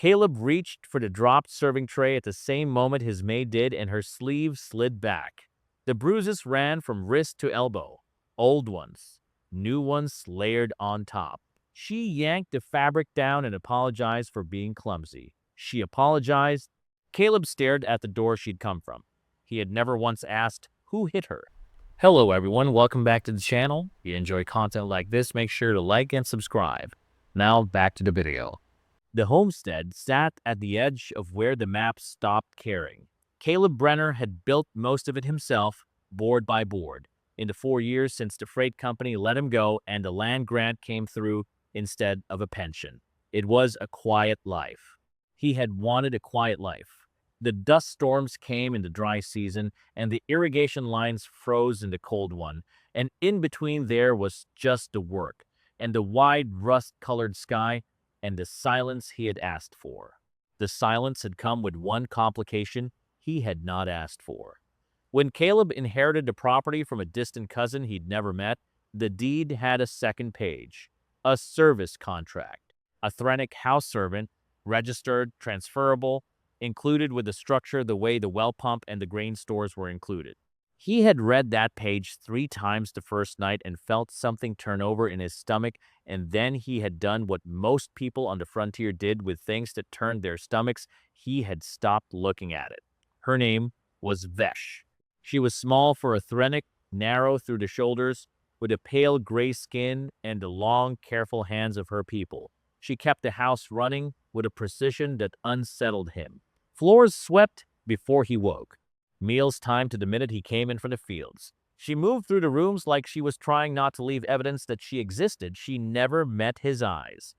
Caleb reached for the dropped serving tray at the same moment his maid did, and her sleeve slid back. The bruises ran from wrist to elbow. Old ones, new ones layered on top. She yanked the fabric down and apologized for being clumsy. She apologized. Caleb stared at the door she'd come from. He had never once asked who hit her. Hello everyone, welcome back to the channel. If you enjoy content like this, make sure to like and subscribe. Now back to the video. The homestead sat at the edge of where the map stopped caring. Caleb Brenner had built most of it himself, board by board, in the 4 years since the freight company let him go and a land grant came through instead of a pension. It was a quiet life. He had wanted a quiet life. The dust storms came in the dry season, and the irrigation lines froze in the cold one, and in between there was just the work, and the wide rust-colored sky, and the silence he had asked for. The silence had come with one complication he had not asked for. When Caleb inherited the property from a distant cousin he'd never met, the deed had a second page, a service contract. A Threnic house servant, registered, transferable, included with the structure the way the well pump and the grain stores were included. He had read that page 3 times the first night and felt something turn over in his stomach, and then he had done what most people on the frontier did with things that turned their stomachs. He had stopped looking at it. Her name was Vesh. She was small for a Threnic, narrow through the shoulders, with a pale gray skin and the long, careful hands of her people. She kept the house running with a precision that unsettled him. Floors swept before he woke. Meals timed to the minute he came in from the fields. She moved through the rooms like she was trying not to leave evidence that she existed. She never met his eyes.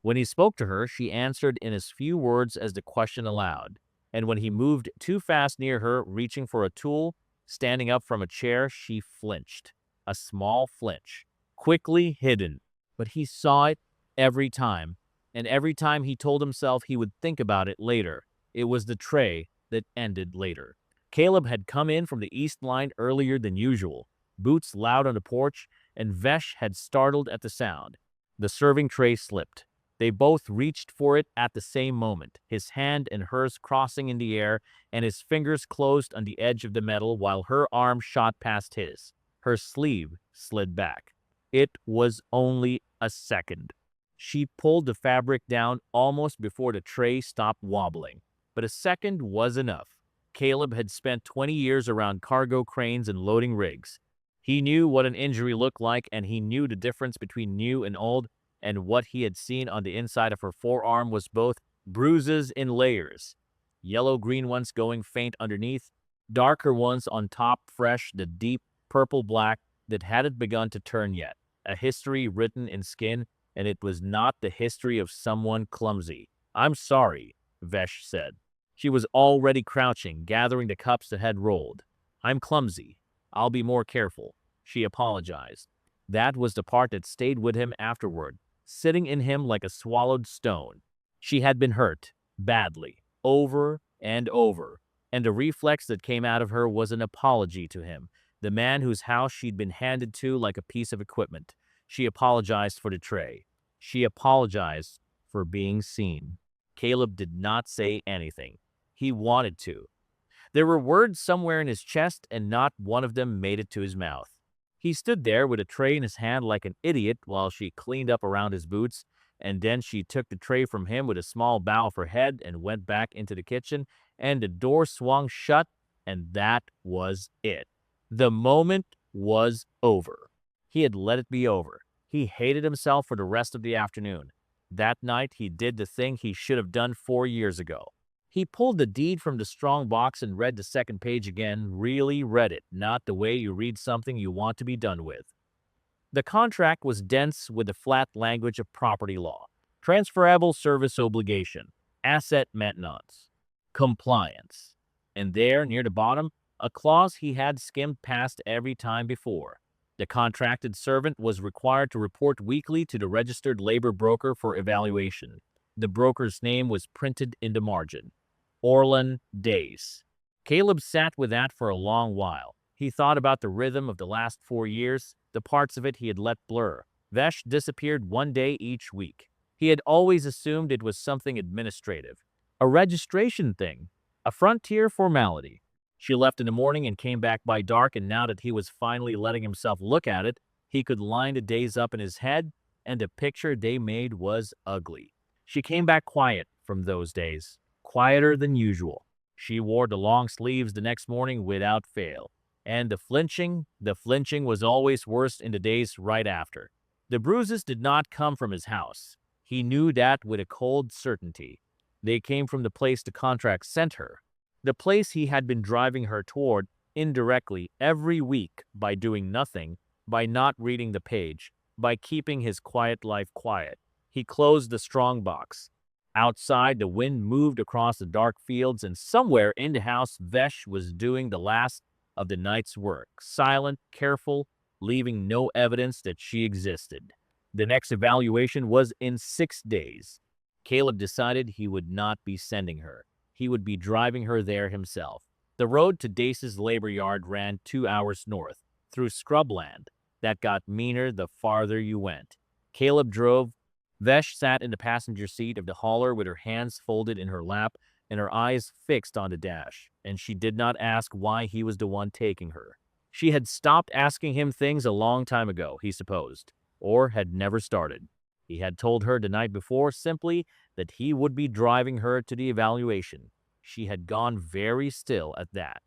When he spoke to her, she answered in as few words as the question allowed. And when he moved too fast near her, reaching for a tool, standing up from a chair, she flinched. A small flinch, quickly hidden. But he saw it every time, and every time he told himself he would think about it later. It was the tray that ended later. Caleb had come in from the east line earlier than usual, boots loud on the porch, and Vesh had startled at the sound. The serving tray slipped. They both reached for it at the same moment, his hand and hers crossing in the air, and his fingers closed on the edge of the metal while her arm shot past his. Her sleeve slid back. It was only a second. She pulled the fabric down almost before the tray stopped wobbling. But a second was enough. Caleb had spent 20 years around cargo cranes and loading rigs. He knew what an injury looked like, and he knew the difference between new and old, and what he had seen on the inside of her forearm was both bruises in layers, yellow-green ones going faint underneath, darker ones on top fresh, the deep purple-black that hadn't begun to turn yet, a history written in skin, and it was not the history of someone clumsy. "I'm sorry," Vesh said. She was already crouching, gathering the cups that had rolled. "I'm clumsy. I'll be more careful," she apologized. That was the part that stayed with him afterward, sitting in him like a swallowed stone. She had been hurt, badly, over and over, and the reflex that came out of her was an apology to him, the man whose house she'd been handed to like a piece of equipment. She apologized for the tray. She apologized for being seen. Caleb did not say anything. He wanted to. There were words somewhere in his chest, and not one of them made it to his mouth. He stood there with a tray in his hand like an idiot while she cleaned up around his boots, and then she took the tray from him with a small bow of her head and went back into the kitchen, and the door swung shut, and that was it. The moment was over. He had let it be over. He hated himself for the rest of the afternoon. That night, he did the thing he should have done 4 years ago. He pulled the deed from the strong box and read the second page again, really read it, not the way you read something you want to be done with. The contract was dense with the flat language of property law, transferable service obligation, asset maintenance, compliance. And there, near the bottom, a clause he had skimmed past every time before. The contracted servant was required to report weekly to the registered labor broker for evaluation. The broker's name was printed in the margin. Orlan Days. Caleb sat with that for a long while. He thought about the rhythm of the last 4 years, the parts of it he had let blur. Vesh disappeared one day each week. He had always assumed it was something administrative, a registration thing, a frontier formality. She left in the morning and came back by dark, and now that he was finally letting himself look at it, he could line the days up in his head, and the picture they made was ugly. She came back quiet from those days, quieter than usual. She wore the long sleeves the next morning without fail. And the flinching was always worse in the days right after. The bruises did not come from his house. He knew that with a cold certainty. They came from the place the contract sent her, the place he had been driving her toward indirectly every week by doing nothing, by not reading the page, by keeping his quiet life quiet. He closed the strong box. Outside, the wind moved across the dark fields, and somewhere in the house, Vesh was doing the last of the night's work, silent, careful, leaving no evidence that she existed. The next evaluation was in 6 days. Caleb decided he would not be sending her. He would be driving her there himself. The road to Dace's labor yard ran 2 hours north, through scrubland that got meaner the farther you went. Caleb drove. Vesh sat in the passenger seat of the hauler with her hands folded in her lap and her eyes fixed on the dash, and she did not ask why he was the one taking her. She had stopped asking him things a long time ago, he supposed, or had never started. He had told her the night before simply that he would be driving her to the evaluation. She had gone very still at that.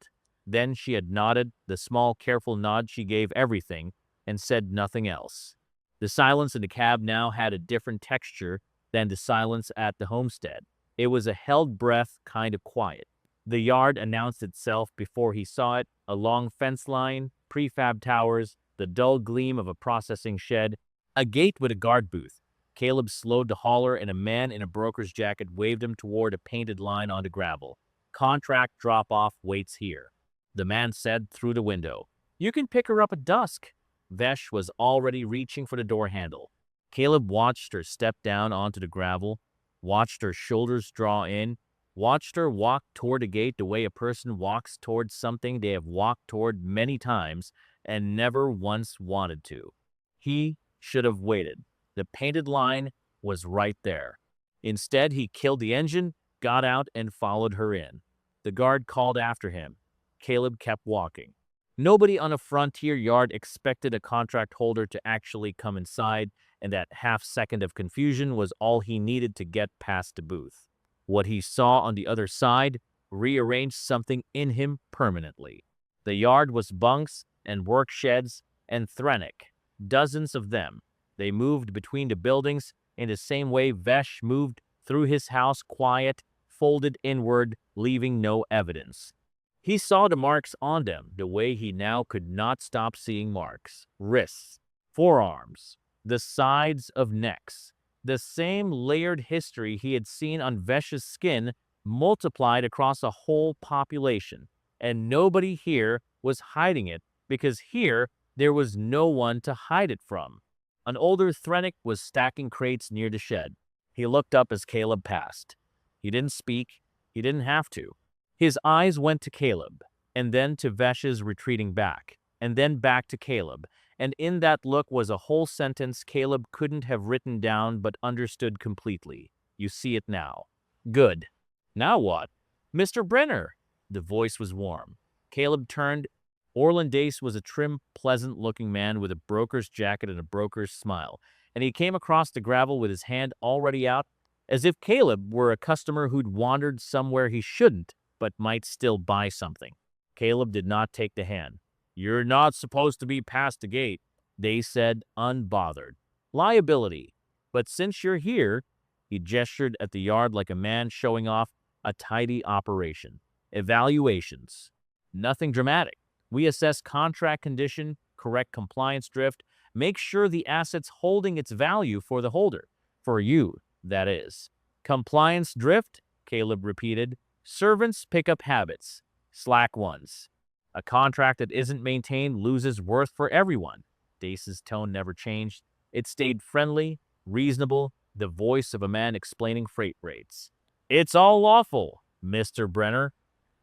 Then she had nodded, the small, careful nod she gave everything, and said nothing else. The silence in the cab now had a different texture than the silence at the homestead. It was a held breath kind of quiet. The yard announced itself before he saw it, a long fence line, prefab towers, the dull gleam of a processing shed, a gate with a guard booth. Caleb slowed the hauler, and a man in a broker's jacket waved him toward a painted line on the gravel. Contract drop-off waits here. The man said through the window, "You can pick her up at dusk." Vesh was already reaching for the door handle. Caleb watched her step down onto the gravel, watched her shoulders draw in, watched her walk toward the gate the way a person walks toward something they have walked toward many times and never once wanted to. He should have waited. The painted line was right there. Instead, he killed the engine, got out, and followed her in. The guard called after him. Caleb kept walking. Nobody on a frontier yard expected a contract holder to actually come inside, and that half-second of confusion was all he needed to get past the booth. What he saw on the other side rearranged something in him permanently. The yard was bunks and work sheds and Thrennic, dozens of them. They moved between the buildings in the same way Vesh moved through his house, quiet, folded inward, leaving no evidence. He saw the marks on them the way he now could not stop seeing marks. Wrists, forearms, the sides of necks. The same layered history he had seen on Vesh's skin multiplied across a whole population. And nobody here was hiding it, because here there was no one to hide it from. An older Thrennic was stacking crates near the shed. He looked up as Caleb passed. He didn't speak. He didn't have to. His eyes went to Caleb, and then to Vesh's retreating back, and then back to Caleb, and in that look was a whole sentence Caleb couldn't have written down but understood completely. You see it now. Good. Now what? Mr. Brenner. The voice was warm. Caleb turned. Orland Dace was a trim, pleasant-looking man with a broker's jacket and a broker's smile, and he came across the gravel with his hand already out, as if Caleb were a customer who'd wandered somewhere he shouldn't, but might still buy something. Caleb did not take the hand. "You're not supposed to be past the gate," they said, unbothered. "Liability. But since you're here," he gestured at the yard like a man showing off a tidy operation. "Evaluations. Nothing dramatic. We assess contract condition, correct compliance drift, make sure the asset's holding its value for the holder. For you, that is. Compliance drift," Caleb repeated. "Servants pick up habits. Slack ones. A contract that isn't maintained loses worth for everyone." Dace's tone never changed. It stayed friendly, reasonable, the voice of a man explaining freight rates. "It's all lawful, Mr. Brenner.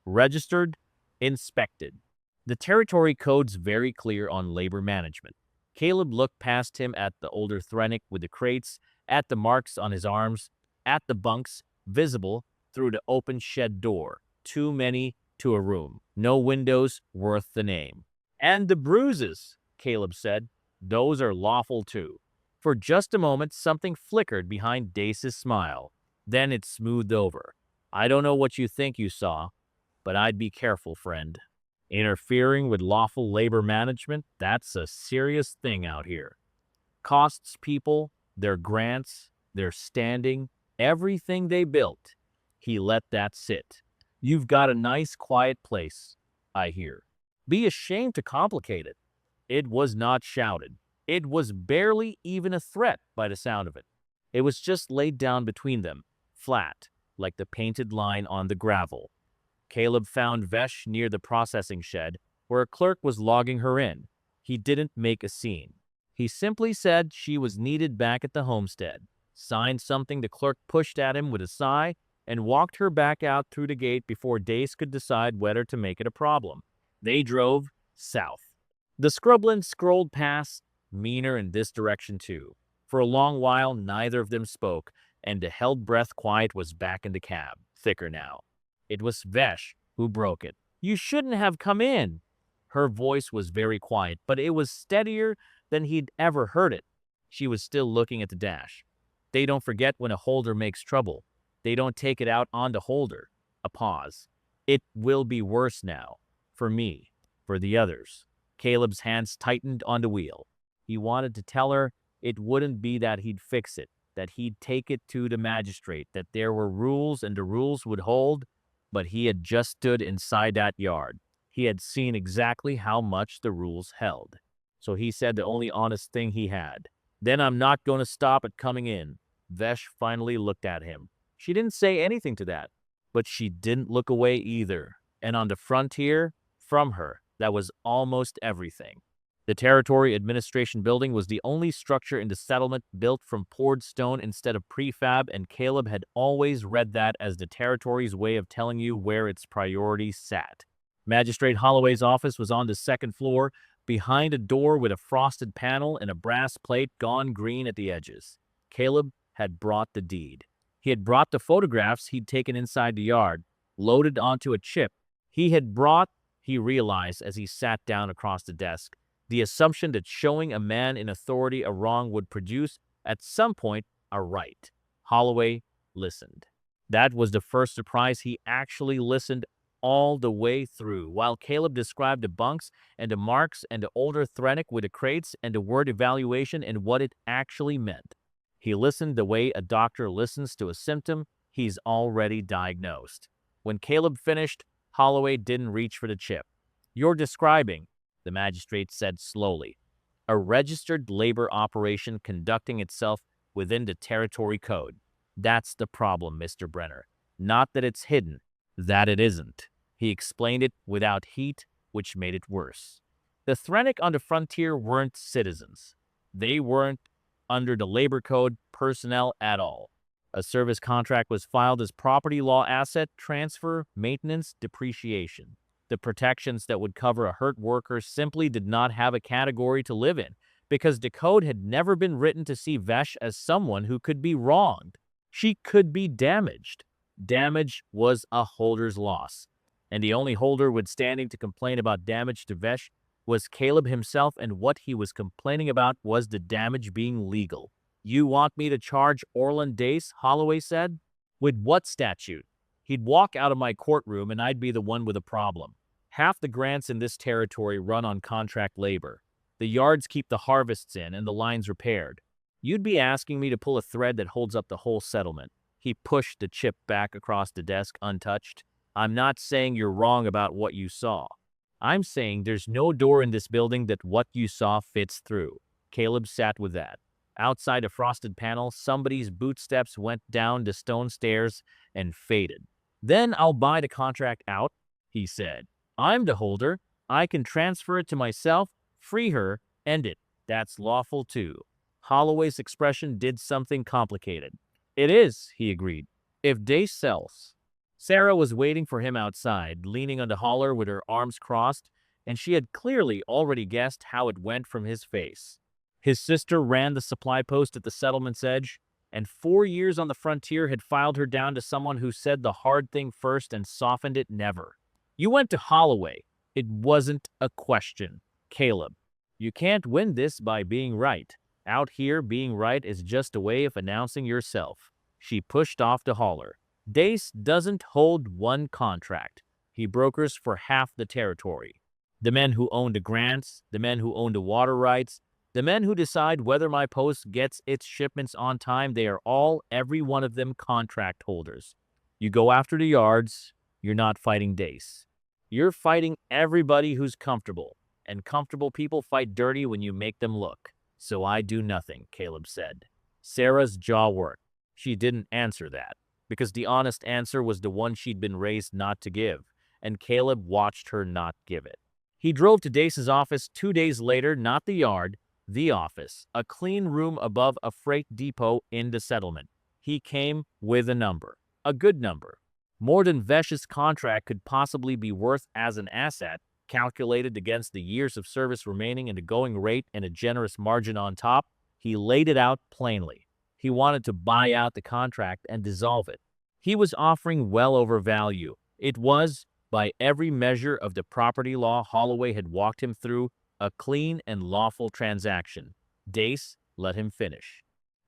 Registered, inspected." The territory code's very clear on labor management. Caleb looked past him at the older Thrennic with the crates, at the marks on his arms, at the bunks, visible through the open shed door. Too many to a room. No windows worth the name. And the bruises, Caleb said. Those are lawful too. For just a moment, something flickered behind Dace's smile. Then it smoothed over. I don't know what you think you saw, but I'd be careful, friend. Interfering with lawful labor management, that's a serious thing out here. Costs people, their grants, their standing, everything they built. He let that sit. You've got a nice, quiet place, I hear. Be ashamed to complicate it. It was not shouted. It was barely even a threat by the sound of it. It was just laid down between them, flat, like the painted line on the gravel. Caleb found Vesh near the processing shed, where a clerk was logging her in. He didn't make a scene. He simply said she was needed back at the homestead, signed something the clerk pushed at him with a sigh, and walked her back out through the gate before Dace could decide whether to make it a problem. They drove south. The scrubland scrolled past, meaner in this direction too. For a long while, neither of them spoke, and the held-breath quiet was back in the cab, thicker now. It was Vesh who broke it. You shouldn't have come in. Her voice was very quiet, but it was steadier than he'd ever heard it. She was still looking at the dash. They don't forget when a holder makes trouble. They don't take it out on the holder. A pause. It will be worse now. For me. For the others. Caleb's hands tightened on the wheel. He wanted to tell her it wouldn't be that he'd fix it, that he'd take it to the magistrate, that there were rules and the rules would hold, but he had just stood inside that yard. He had seen exactly how much the rules held. So he said the only honest thing he had. Then I'm not going to stop at coming in. Vesh finally looked at him. She didn't say anything to that, but she didn't look away either. And on the frontier, from her, that was almost everything. The Territory Administration Building was the only structure in the settlement built from poured stone instead of prefab, and Caleb had always read that as the Territory's way of telling you where its priorities sat. Magistrate Holloway's office was on the second floor, behind a door with a frosted panel and a brass plate gone green at the edges. Caleb had brought the deed. He had brought the photographs he'd taken inside the yard, loaded onto a chip. He realized as he sat down across the desk, the assumption that showing a man in authority a wrong would produce, at some point, a right. Holloway listened. That was the first surprise. He actually listened all the way through, while Caleb described the bunks and the marks and the older Thrennick with the crates and the word evaluation and what it actually meant. He listened the way a doctor listens to a symptom he's already diagnosed. When Caleb finished, Holloway didn't reach for the chip. You're describing, the magistrate said slowly, a registered labor operation conducting itself within the territory code. That's the problem, Mr. Brenner. Not that it's hidden, that it isn't. He explained it without heat, which made it worse. The Thrennick on the frontier weren't citizens. They weren't under the labor code personnel at all. A service contract was filed as property law asset transfer, maintenance, depreciation. The protections that would cover a hurt worker simply did not have a category to live in because the code had never been written to see Vesh as someone who could be wronged. She could be damaged. Damage was a holder's loss. And the only holder with standing to complain about damage to Vesh was Caleb himself, and what he was complaining about was the damage being legal. You want me to charge Orland Dace, Holloway said? With what statute? He'd walk out of my courtroom and I'd be the one with a problem. Half the grants in this territory run on contract labor. The yards keep the harvests in and the lines repaired. You'd be asking me to pull a thread that holds up the whole settlement. He pushed the chip back across the desk untouched. I'm not saying you're wrong about what you saw. I'm saying there's no door in this building that what you saw fits through. Caleb sat with that. Outside a frosted panel, somebody's bootsteps went down the stone stairs and faded. Then I'll buy the contract out, he said. I'm the holder. I can transfer it to myself, free her, end it. That's lawful too. Holloway's expression did something complicated. It is, he agreed. If Dace sells. Sarah was waiting for him outside, leaning on the holler with her arms crossed, and she had clearly already guessed how it went from his face. His sister ran the supply post at the settlement's edge. and 4 years on the frontier had filed her down to someone who said the hard thing first and softened it never. You went to Holloway. It wasn't a question. Caleb, you can't win this by being right. Out here, being right is just a way of announcing yourself. She pushed off to holler. Dace doesn't hold one contract. He brokers for half the territory. The men who own the grants, the men who own the water rights, the men who decide whether my post gets its shipments on time, they are all, every one of them, contract holders. You go after the yards, you're not fighting Dace. You're fighting everybody who's comfortable, and comfortable people fight dirty when you make them look. So I do nothing, Caleb said. Sarah's jaw worked. She didn't answer that, because the honest answer was the one she'd been raised not to give, and Caleb watched her not give it. He drove to Dace's office 2 days later, not the yard, the office, a clean room above a freight depot in the settlement. He came with a number, a good number, more than Vesh's contract could possibly be worth as an asset, calculated against the years of service remaining and a going rate and a generous margin on top. He laid it out plainly. He wanted to buy out the contract and dissolve it. He was offering well over value. It was, by every measure of the property law Holloway had walked him through, a clean and lawful transaction. Dace let him finish.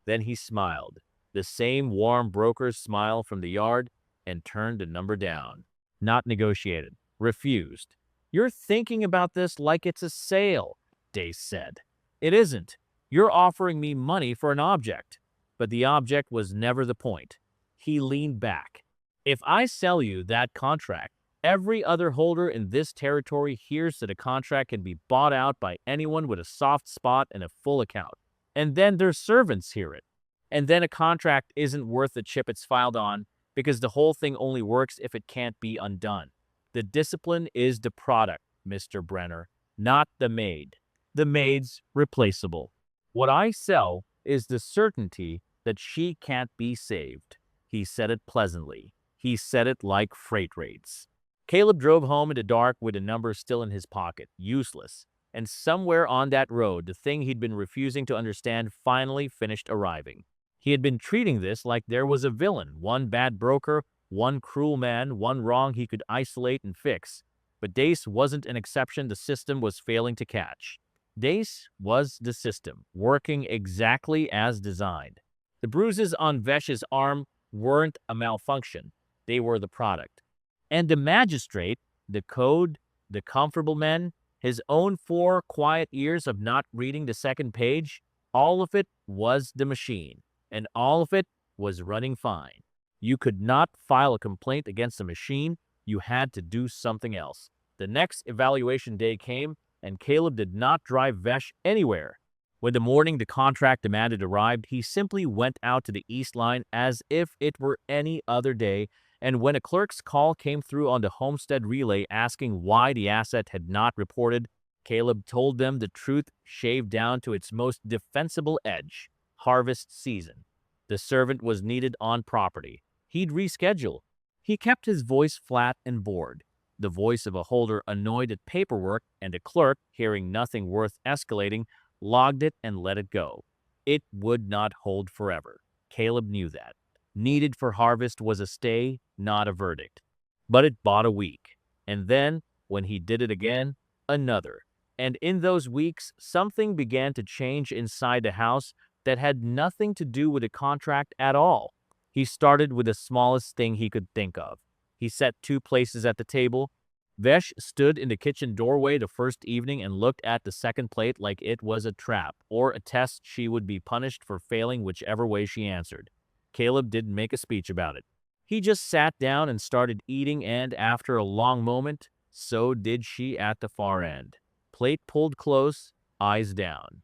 Then he smiled, the same warm broker's smile from the yard, and turned the number down. Not negotiated. Refused. You're thinking about this like it's a sale, Dace said. It isn't. You're offering me money for an object. But the object was never the point. He leaned back. If I sell you that contract, every other holder in this territory hears that a contract can be bought out by anyone with a soft spot and a full account. And then their servants hear it. And then a contract isn't worth the chip it's filed on, because the whole thing only works if it can't be undone. The discipline is the product, Mr. Brenner, not the maid. The maid's replaceable. What I sell is the certainty that she can't be saved. He said it pleasantly. He said it like freight rates. Caleb drove home in the dark with a number still in his pocket, useless. And somewhere on that road, the thing he'd been refusing to understand finally finished arriving. He had been treating this like there was a villain, one bad broker, one cruel man, one wrong he could isolate and fix. But Dace wasn't an exception the system was failing to catch. Dace was the system, working exactly as designed. The bruises on Vesh's arm weren't a malfunction. They were the product. And the magistrate, the code, the comfortable men, his own 4 quiet years of not reading the second page, all of it was the machine. And all of it was running fine. You could not file a complaint against the machine. You had to do something else. The next evaluation day came, and Caleb did not drive Vesh anywhere. When the morning the contract demanded arrived, he simply went out to the East Line as if it were any other day, and when a clerk's call came through on the homestead relay asking why the asset had not reported, Caleb told them the truth shaved down to its most defensible edge. Harvest season. The servant was needed on property. He'd reschedule. He kept his voice flat and bored, the voice of a holder annoyed at paperwork, and a clerk, hearing nothing worth escalating, logged it and let it go. It would not hold forever. Caleb knew that. Needed for harvest was a stay, not a verdict. But it bought a week. And then, when he did it again, another. And in those weeks, something began to change inside the house that had nothing to do with the contract at all. He started with the smallest thing he could think of. He set 2 places at the table. Vesh stood in the kitchen doorway the first evening and looked at the second plate like it was a trap, or a test she would be punished for failing whichever way she answered. Caleb didn't make a speech about it. He just sat down and started eating, and after a long moment, so did she at the far end. Plate pulled close, eyes down.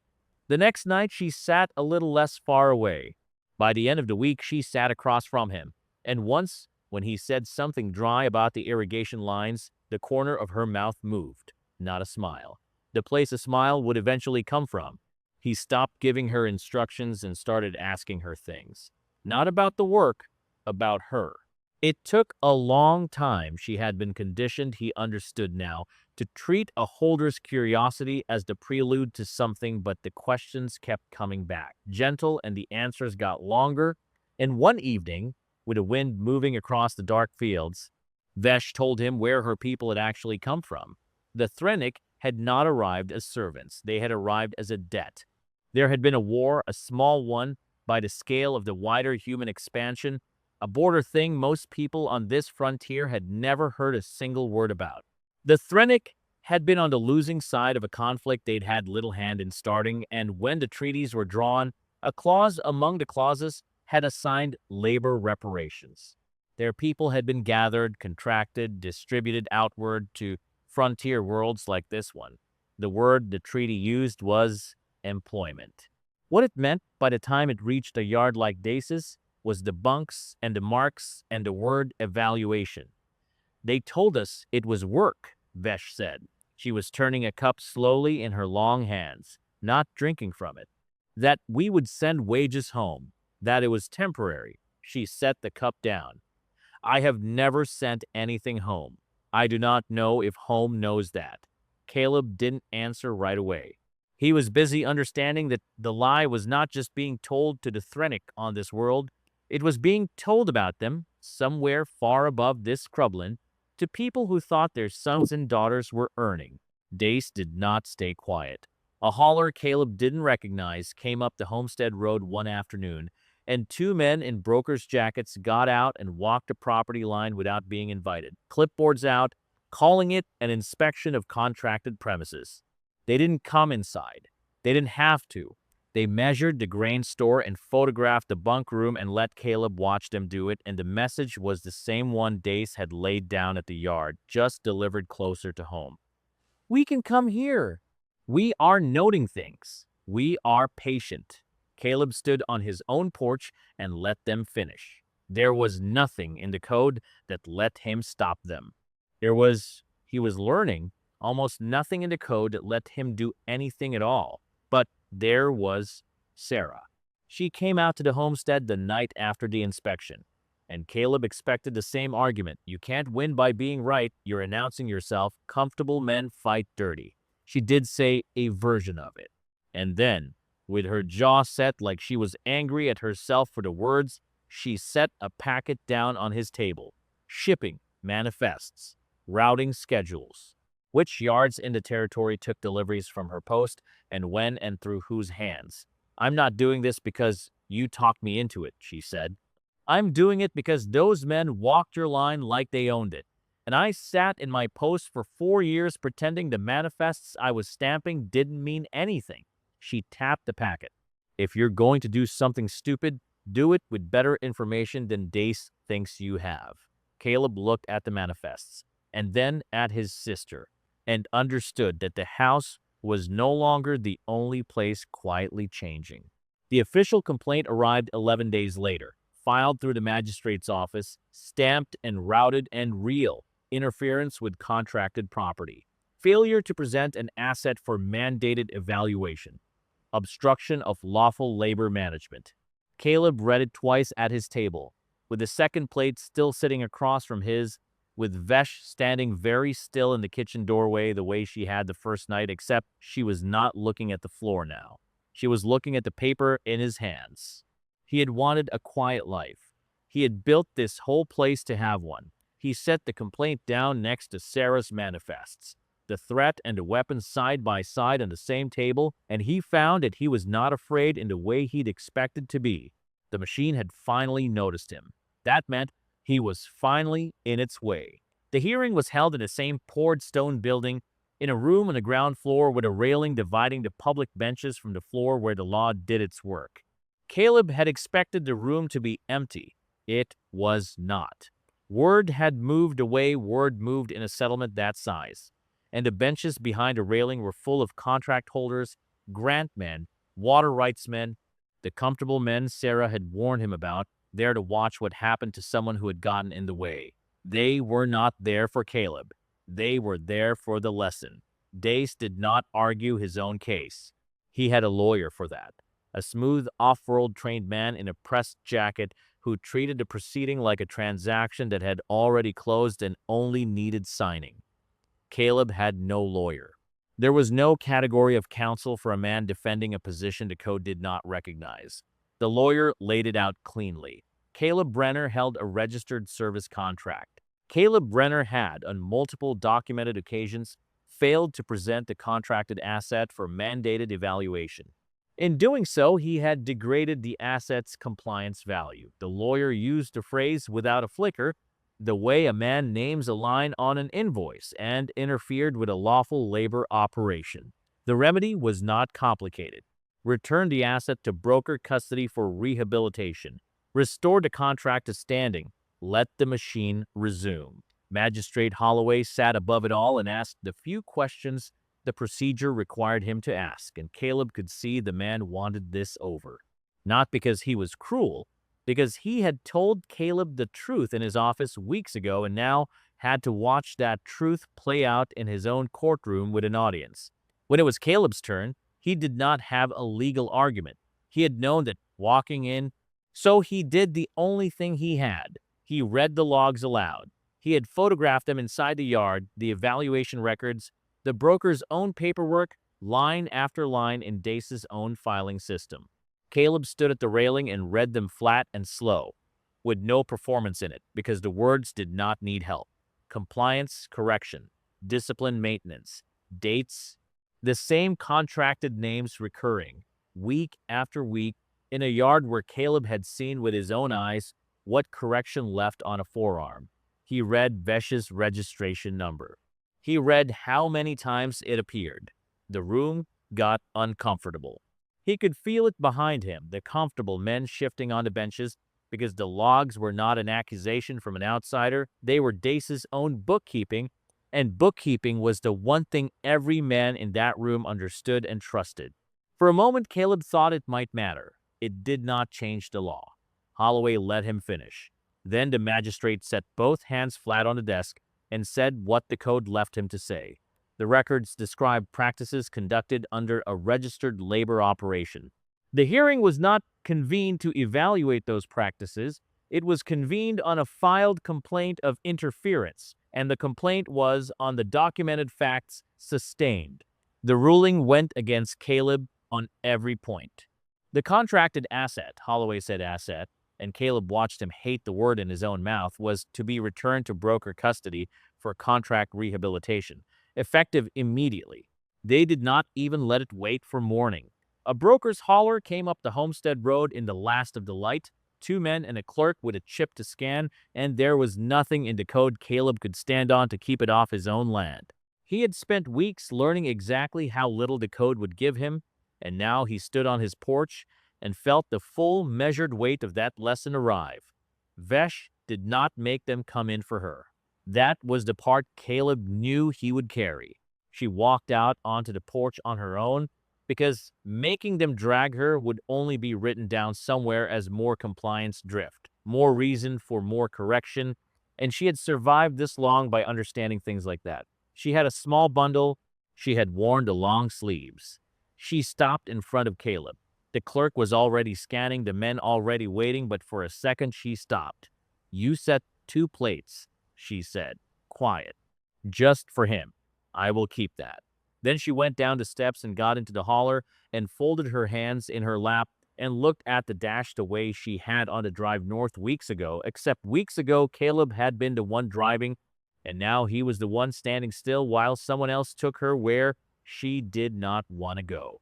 The next night, she sat a little less far away. By the end of the week, she sat across from him, and once, when he said something dry about the irrigation lines, the corner of her mouth moved. Not a smile. The place a smile would eventually come from. He stopped giving her instructions and started asking her things. Not about the work, about her. It took a long time, she had been conditioned, he understood now, to treat a holder's curiosity as the prelude to something, but the questions kept coming back, gentle, and the answers got longer. And one evening, with the wind moving across the dark fields, Vesh told him where her people had actually come from. The Thrennic had not arrived as servants. They had arrived as a debt. There had been a war, a small one, by the scale of the wider human expansion, a border thing most people on this frontier had never heard a single word about. The Thrennic had been on the losing side of a conflict they'd had little hand in starting, and when the treaties were drawn, a clause among the clauses had assigned labor reparations. Their people had been gathered, contracted, distributed outward to frontier worlds like this one. The word the treaty used was employment. What it meant by the time it reached a yard like Dace's was the bunks and the marks and the word evaluation. They told us it was work, Vesh said. She was turning a cup slowly in her long hands, not drinking from it. That we would send wages home, that it was temporary. She set the cup down. I have never sent anything home. I do not know if home knows that. Caleb didn't answer right away. He was busy understanding that the lie was not just being told to the Thrennic on this world, it was being told about them, somewhere far above this Crublin, to people who thought their sons and daughters were earning. Dace did not stay quiet. A hauler Caleb didn't recognize came up the homestead road one afternoon, and two men in brokers' jackets got out and walked the property line without being invited, clipboards out, calling it an inspection of contracted premises. They didn't come inside. They didn't have to. They measured the grain store and photographed the bunk room and let Caleb watch them do it, and the message was the same one Dace had laid down at the yard, just delivered closer to home. We can come here. We are noting things. We are patient. Caleb stood on his own porch and let them finish. There was nothing in the code that let him stop them. He was learning, almost nothing in the code that let him do anything at all. But there was Sarah. She came out to the homestead the night after the inspection, and Caleb expected the same argument. You can't win by being right. You're announcing yourself. Comfortable men fight dirty. She did say a version of it. And then, with her jaw set like she was angry at herself for the words, she set a packet down on his table. Shipping manifests, routing schedules, which yards in the territory took deliveries from her post, and when and through whose hands. I'm not doing this because you talked me into it, she said. I'm doing it because those men walked your line like they owned it. And I sat in my post for 4 years pretending the manifests I was stamping didn't mean anything. She tapped the packet. If you're going to do something stupid, do it with better information than Dace thinks you have. Caleb looked at the manifests, and then at his sister, and understood that the house was no longer the only place quietly changing. The official complaint arrived 11 days later, filed through the magistrate's office, stamped and routed and real: interference with contracted property, failure to present an asset for mandated evaluation, obstruction of lawful labor management. Caleb read it twice at his table, with the second plate still sitting across from his, with Vesh standing very still in the kitchen doorway the way she had the first night, except she was not looking at the floor now. She was looking at the paper in his hands. He had wanted a quiet life. He had built this whole place to have one. He set the complaint down next to Sarah's manifests, the threat and the weapon side by side on the same table, and he found that he was not afraid in the way he'd expected to be. The machine had finally noticed him. That meant he was finally in its way. The hearing was held in the same poured stone building, in a room on the ground floor with a railing dividing the public benches from the floor where the law did its work. Caleb had expected the room to be empty. It was not. Word had moved away, word moved in a settlement that size, and the benches behind the railing were full of contract holders, grant men, water rights men, the comfortable men Sarah had warned him about, there to watch what happened to someone who had gotten in the way. They were not there for Caleb. They were there for the lesson. Dace did not argue his own case. He had a lawyer for that, a smooth, off-world trained man in a pressed jacket who treated the proceeding like a transaction that had already closed and only needed signing. Caleb had no lawyer. There was no category of counsel for a man defending a position the code did not recognize. The lawyer laid it out cleanly. Caleb Brenner held a registered service contract. Caleb Brenner had, on multiple documented occasions, failed to present the contracted asset for mandated evaluation. In doing so, he had degraded the asset's compliance value. The lawyer used the phrase "without a flicker," the way a man names a line on an invoice, and interfered with a lawful labor operation. The remedy was not complicated. Return the asset to broker custody for rehabilitation. Restore the contract to standing. Let the machine resume. Magistrate Holloway sat above it all and asked the few questions the procedure required him to ask, and Caleb could see the man wanted this over. Not because he was cruel, because he had told Caleb the truth in his office weeks ago and now had to watch that truth play out in his own courtroom with an audience. When it was Caleb's turn, he did not have a legal argument. He had known that walking in, so he did the only thing he had. He read the logs aloud. He had photographed them inside the yard, the evaluation records, the broker's own paperwork, line after line in Dace's own filing system. Caleb stood at the railing and read them flat and slow, with no performance in it, because the words did not need help. Compliance, correction, discipline, maintenance, dates, the same contracted names recurring, week after week, in a yard where Caleb had seen with his own eyes what correction left on a forearm. He read Vesh's registration number. He read how many times it appeared. The room got uncomfortable. He could feel it behind him, the comfortable men shifting onto benches, because the logs were not an accusation from an outsider. They were Dace's own bookkeeping, and bookkeeping was the one thing every man in that room understood and trusted. For a moment, Caleb thought it might matter. It did not change the law. Holloway let him finish. Then the magistrate set both hands flat on the desk and said what the code left him to say. The records described practices conducted under a registered labor operation. The hearing was not convened to evaluate those practices. It was convened on a filed complaint of interference, and the complaint was, on the documented facts, sustained. The ruling went against Caleb on every point. The contracted asset, Holloway said asset, and Caleb watched him hate the word in his own mouth, was to be returned to broker custody for contract rehabilitation, effective immediately. They did not even let it wait for morning. A broker's hauler came up the Homestead Road in the last of the light, 2 men and a clerk with a chip to scan, and there was nothing in the code Caleb could stand on to keep it off his own land. He had spent weeks learning exactly how little the code would give him, and now he stood on his porch and felt the full measured weight of that lesson arrive. Vesh did not make them come in for her. That was the part Caleb knew he would carry. She walked out onto the porch on her own, because making them drag her would only be written down somewhere as more compliance drift, more reason for more correction, and she had survived this long by understanding things like that. She had a small bundle. She had worn the long sleeves. She stopped in front of Caleb. The clerk was already scanning, the men already waiting, but for a second she stopped. "You set 2 plates," she said, quiet. "Just for him. I will keep that." Then she went down the steps and got into the hauler and folded her hands in her lap and looked at the dash the way she had on the drive north weeks ago, except weeks ago Caleb had been the one driving, and now he was the one standing still while someone else took her where she did not want to go.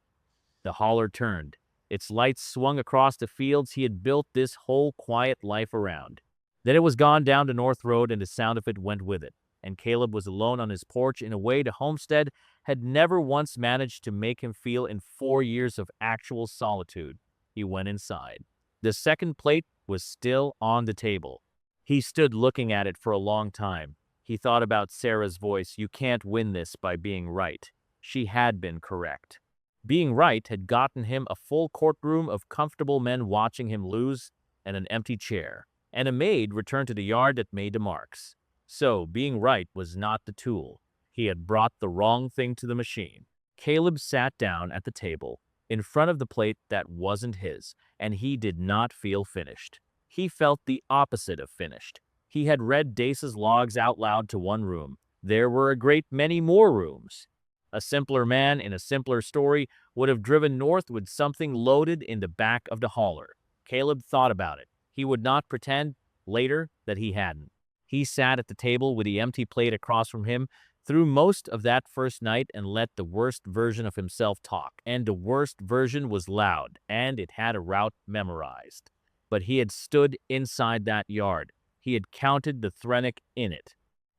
The hauler turned. Its lights swung across the fields he had built this whole quiet life around. Then it was gone down the north road, and the sound of it went with it, and Caleb was alone on his porch in a way the homestead had never once managed to make him feel in 4 years of actual solitude. He went inside. The second plate was still on the table. He stood looking at it for a long time. He thought about Sarah's voice. You can't win this by being right. She had been correct. Being right had gotten him a full courtroom of comfortable men watching him lose, and an empty chair, and a maid returned to the yard that made the marks. So, being right was not the tool. He had brought the wrong thing to the machine. Caleb sat down at the table, in front of the plate that wasn't his, and he did not feel finished. He felt the opposite of finished. He had read Dace's logs out loud to one room. There were a great many more rooms. A simpler man in a simpler story would have driven north with something loaded in the back of the hauler. Caleb thought about it. He would not pretend later that he hadn't. He sat at the table with the empty plate across from him through most of that first night and let the worst version of himself talk. And the worst version was loud, and it had a route memorized. But he had stood inside that yard. He had counted the Thrennic in it.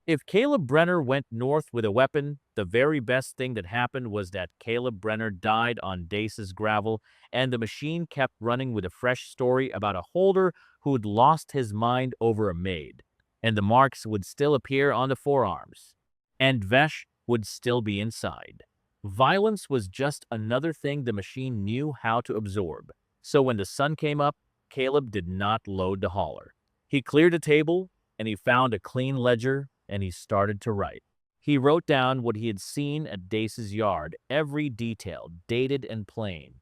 If Caleb Brenner went north with a weapon, the very best thing that happened was that Caleb Brenner died on Dace's gravel, and the machine kept running with a fresh story about a holder who'd lost his mind over a maid, and the marks would still appear on the forearms, and Vesh would still be inside. Violence was just another thing the machine knew how to absorb. So when the sun came up, Caleb did not load the hauler. He cleared a table, and he found a clean ledger, and he started to write. He wrote down what he had seen at Dace's yard, every detail, dated and plain.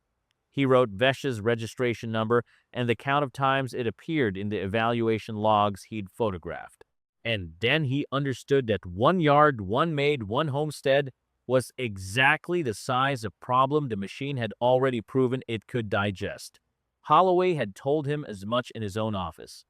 He wrote Vesh's registration number and the count of times it appeared in the evaluation logs he'd photographed. And then he understood that 1 yard, 1 maid, 1 homestead was exactly the size of problem the machine had already proven it could digest. Holloway had told him as much in his own office.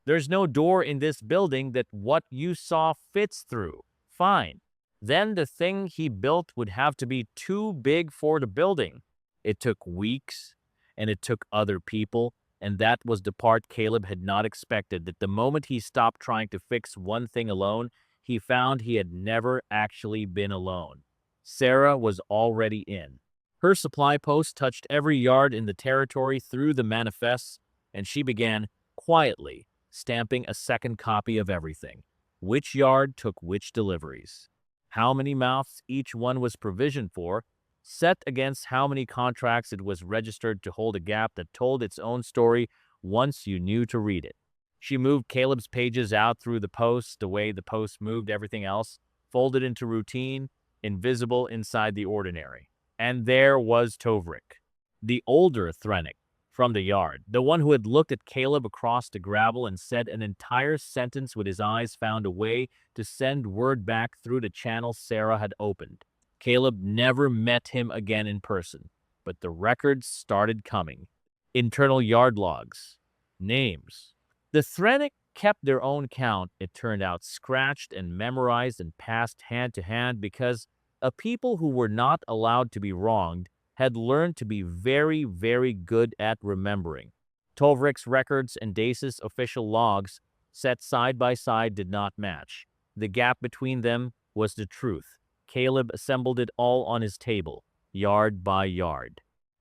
There's no door in this building that what you saw fits through. Fine. Then the thing he built would have to be too big for the building. It took weeks, and it took other people, and that was the part Caleb had not expected, that the moment he stopped trying to fix one thing alone, he found he had never actually been alone. Sarah was already in. Her supply post touched every yard in the territory through the manifests, and she began, quietly, stamping a second copy of everything. Which yard took which deliveries, how many mouths each one was provisioned for, set against how many contracts it was registered to hold a gap that told its own story once you knew to read it. She moved Caleb's pages out through the post the way the post moved everything else, folded into routine, invisible inside the ordinary. And there was Tovrik, the older Thrennic, from the yard, the one who had looked at Caleb across the gravel and said an entire sentence with his eyes found a way to send word back through the channel Sarah had opened. Caleb never met him again in person, but the records started coming. Internal yard logs, names. The Thrennic kept their own count, it turned out, scratched and memorized and passed hand to hand because a people who were not allowed to be wronged had learned to be very, very good at remembering. Tovrik's records and Dace's official logs, set side by side, did not match. The gap between them was the truth. Caleb assembled it all on his table, yard by yard.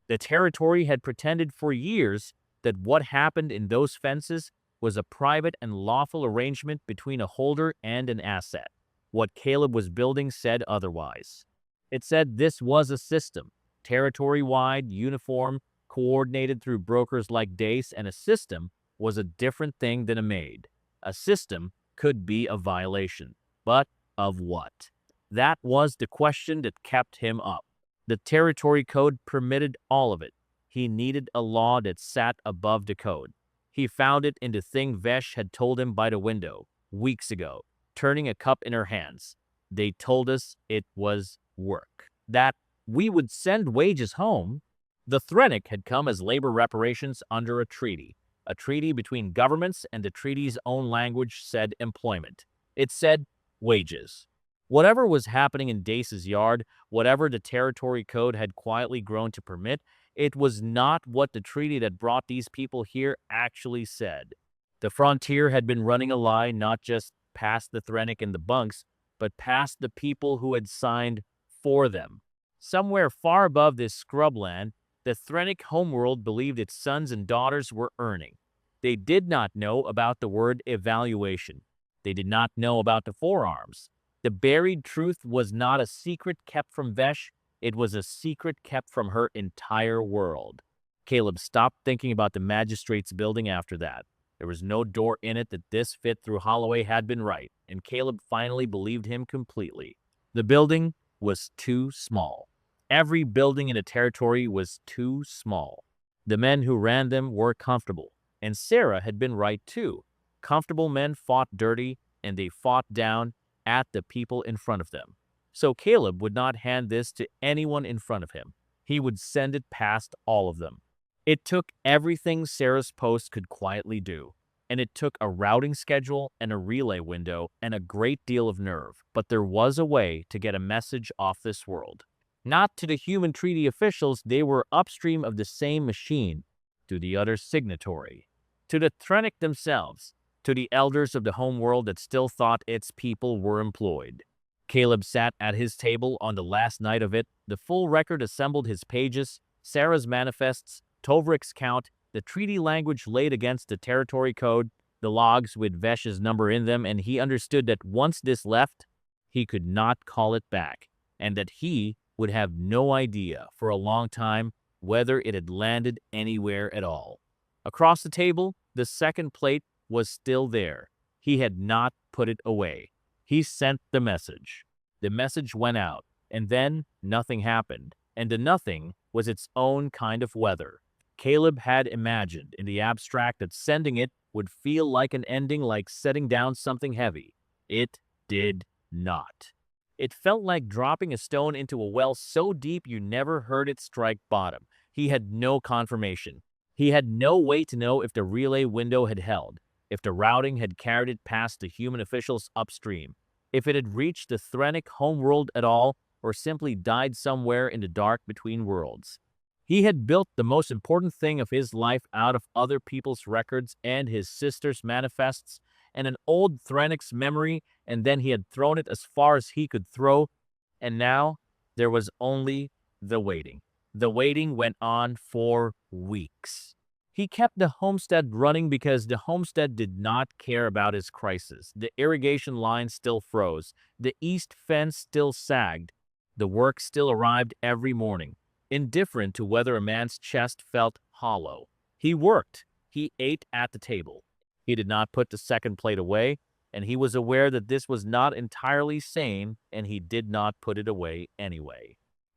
The territory had pretended for years that what happened in those fences was a private and lawful arrangement between a holder and an asset. What Caleb was building said otherwise. It said this was a system, territory-wide, uniform, coordinated through brokers like Dace, and a system was a different thing than a maid. A system could be a violation, but of what? That was the question that kept him up. The territory code permitted all of it. He needed a law that sat above the code. He found it in the thing Vesh had told him by the window, weeks ago, turning a cup in her hands. They told us it was work. That we would send wages home. The Thrennic had come as labor reparations under a treaty between governments, and the treaty's own language said employment. It said wages. Whatever was happening in Dace's yard, whatever the territory code had quietly grown to permit, it was not what the treaty that brought these people here actually said. The frontier had been running a lie not just past the Thrennic and the bunks, but past the people who had signed for them. Somewhere far above this scrubland, the Thrennic homeworld believed its sons and daughters were earning. They did not know about the word evaluation. They did not know about the forearms. The buried truth was not a secret kept from Vesh. It was a secret kept from her entire world. Caleb stopped thinking about the magistrate's building after that. There was no door in it that this fit through Holloway had been right, and Caleb finally believed him completely. The building was too small. Every building in the territory was too small. The men who ran them were comfortable, and Sarah had been right too. Comfortable men fought dirty, and they fought down, at the people in front of them. So Caleb would not hand this to anyone in front of him. He would send it past all of them. It took everything Sarah's post could quietly do, and it took a routing schedule and a relay window and a great deal of nerve, but there was a way to get a message off this world. Not to the human treaty officials, they were upstream of the same machine, to the other signatory, to the Threnic themselves, to the elders of the homeworld that still thought its people were employed. Caleb sat at his table on the last night of it. The full record assembled his pages, Sarah's manifests, Tovrik's count, the treaty language laid against the territory code, the logs with Vesh's number in them, and he understood that once this left, he could not call it back, and that he would have no idea for a long time whether it had landed anywhere at all. Across the table, the second plate was still there. He had not put it away. He sent the message. The message went out, and then nothing happened, and the nothing was its own kind of weather. Caleb had imagined in the abstract that sending it would feel like an ending, like setting down something heavy. It did not. It felt like dropping a stone into a well so deep you never heard it strike bottom. He had no confirmation. He had no way to know if the relay window had held, if the routing had carried it past the human officials upstream, if it had reached the Threnic homeworld at all, or simply died somewhere in the dark between worlds. He had built the most important thing of his life out of other people's records and his sister's manifests and an old Threnic's memory, and then he had thrown it as far as he could throw, and now there was only the waiting. The waiting went on for weeks. He kept the homestead running because the homestead did not care about his crisis. The irrigation line still froze. The east fence still sagged. The work still arrived every morning, indifferent to whether a man's chest felt hollow. He worked. He ate at the table. He did not put the second plate away, and he was aware that this was not entirely sane, and he did not put it away anyway.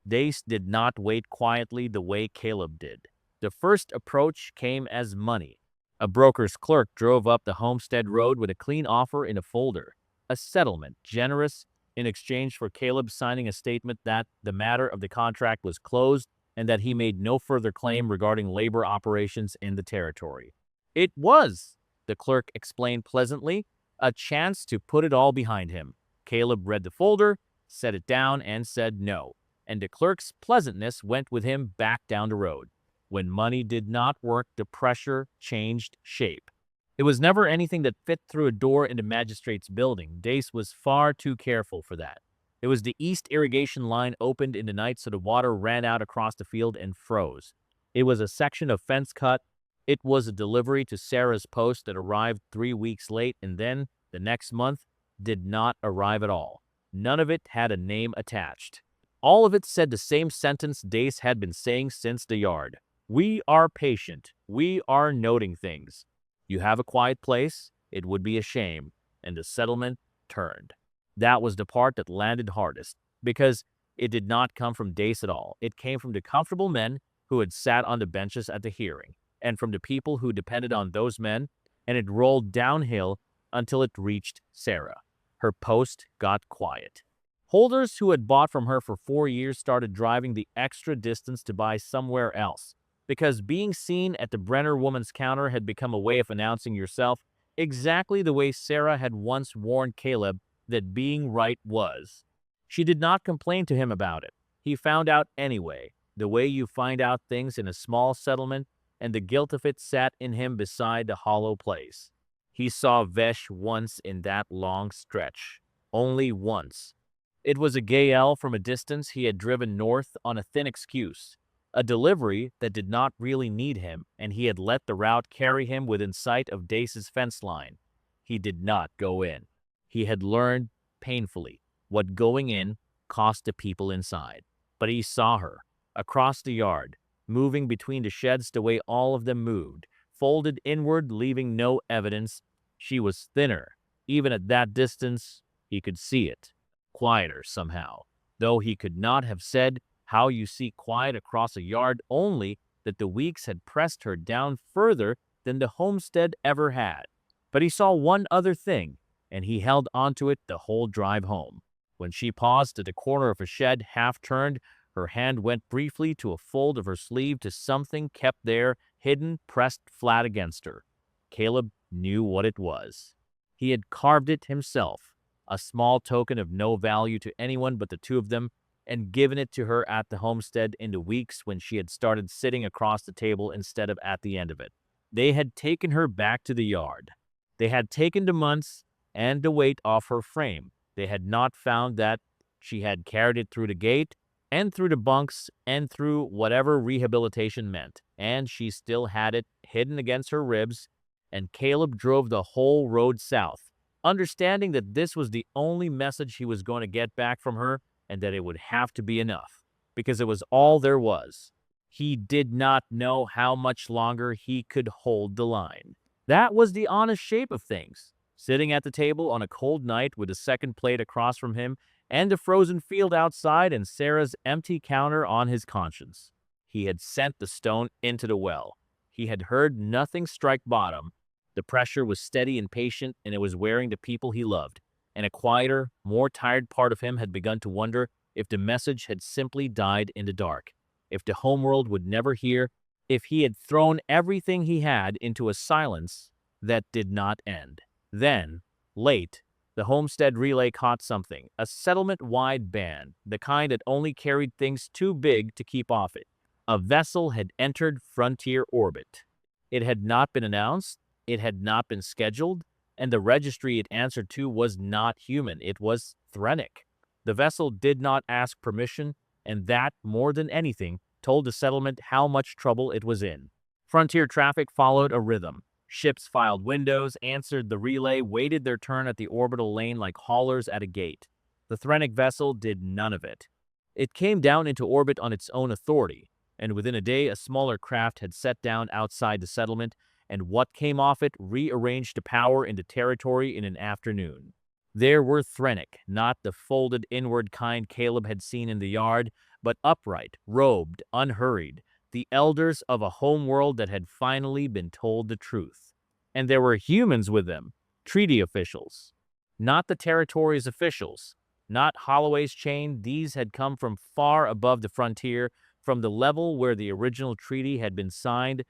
Dace did not wait quietly the way Caleb did. The first approach came as money. A broker's clerk drove up the homestead road with a clean offer in a folder. A settlement, generous, in exchange for Caleb signing a statement that the matter of the contract was closed and that he made no further claim regarding labor operations in the territory. It was, the clerk explained pleasantly, a chance to put it all behind him. Caleb read the folder, set it down, and said no, and the clerk's pleasantness went with him back down the road. When money did not work, the pressure changed shape. It was never anything that fit through a door in the magistrate's building. Dace was far too careful for that. It was the east irrigation line opened in the night so the water ran out across the field and froze. It was a section of fence cut. It was a delivery to Sarah's post that arrived 3 weeks late and then, the next month, did not arrive at all. None of it had a name attached. All of it said the same sentence Dace had been saying since the yard. We are patient. We are noting things. You have a quiet place, it would be a shame, and the settlement turned. That was the part that landed hardest, because it did not come from Dace at all. It came from the comfortable men who had sat on the benches at the hearing, and from the people who depended on those men, and it rolled downhill until it reached Sarah. Her post got quiet. Holders who had bought from her for 4 years started driving the extra distance to buy somewhere else, because being seen at the Brenner woman's counter had become a way of announcing yourself exactly the way Sarah had once warned Caleb that being right was. She did not complain to him about it. He found out anyway, the way you find out things in a small settlement, and the guilt of it sat in him beside the hollow place. He saw Vesh once in that long stretch. Only once. It was a Gael from a distance he had driven north on a thin excuse. A delivery that did not really need him, and he had let the route carry him within sight of Dace's fence line. He did not go in. He had learned, painfully, what going in cost the people inside. But he saw her, across the yard, moving between the sheds the way all of them moved, folded inward, leaving no evidence. She was thinner. Even at that distance, he could see it. Quieter, somehow, though he could not have said how you see quiet across a yard, only that the weeks had pressed her down further than the homestead ever had. But he saw one other thing. and he held onto it the whole drive home. When she paused at the corner of a shed, half turned, her hand went briefly to a fold of her sleeve to something kept there, hidden, pressed flat against her. Caleb knew what it was. He had carved it himself, a small token of no value to anyone but the two of them, and given it to her at the homestead in the weeks when she had started sitting across the table instead of at the end of it. They had taken her back to the yard. They had taken the months and the weight off her frame. They had not found that she had carried it through the gate and through the bunks and through whatever rehabilitation meant, and she still had it hidden against her ribs, and Caleb drove the whole road south, understanding that this was the only message he was going to get back from her and that it would have to be enough, because it was all there was. He did not know how much longer he could hold the line. That was the honest shape of things. Sitting at the table on a cold night with a second plate across from him and the frozen field outside and Sarah's empty counter on his conscience. He had sent the stone into the well. He had heard nothing strike bottom. The pressure was steady and patient, and it was wearing the people he loved. And a quieter, more tired part of him had begun to wonder if the message had simply died in the dark, if the homeworld would never hear, if he had thrown everything he had into a silence that did not end. Then, late, the homestead relay caught something, a settlement-wide band, the kind that only carried things too big to keep off it. A vessel had entered frontier orbit. It had not been announced, it had not been scheduled, and the registry it answered to was not human. It was Threnic. The vessel did not ask permission, and that, more than anything, told the settlement how much trouble it was in. Frontier traffic followed a rhythm. Ships filed windows, answered the relay, waited their turn at the orbital lane like haulers at a gate. The Threnic vessel did none of it. It came down into orbit on its own authority, and within a day a smaller craft had set down outside the settlement, and what came off it rearranged the power in the territory in an afternoon. There were Threnic, not the folded inward kind Caleb had seen in the yard, but upright, robed, unhurried, the elders of a homeworld that had finally been told the truth. And there were humans with them, treaty officials. Not the territory's officials, not Holloway's chain. These had come from far above the frontier, from the level where the original treaty had been signed,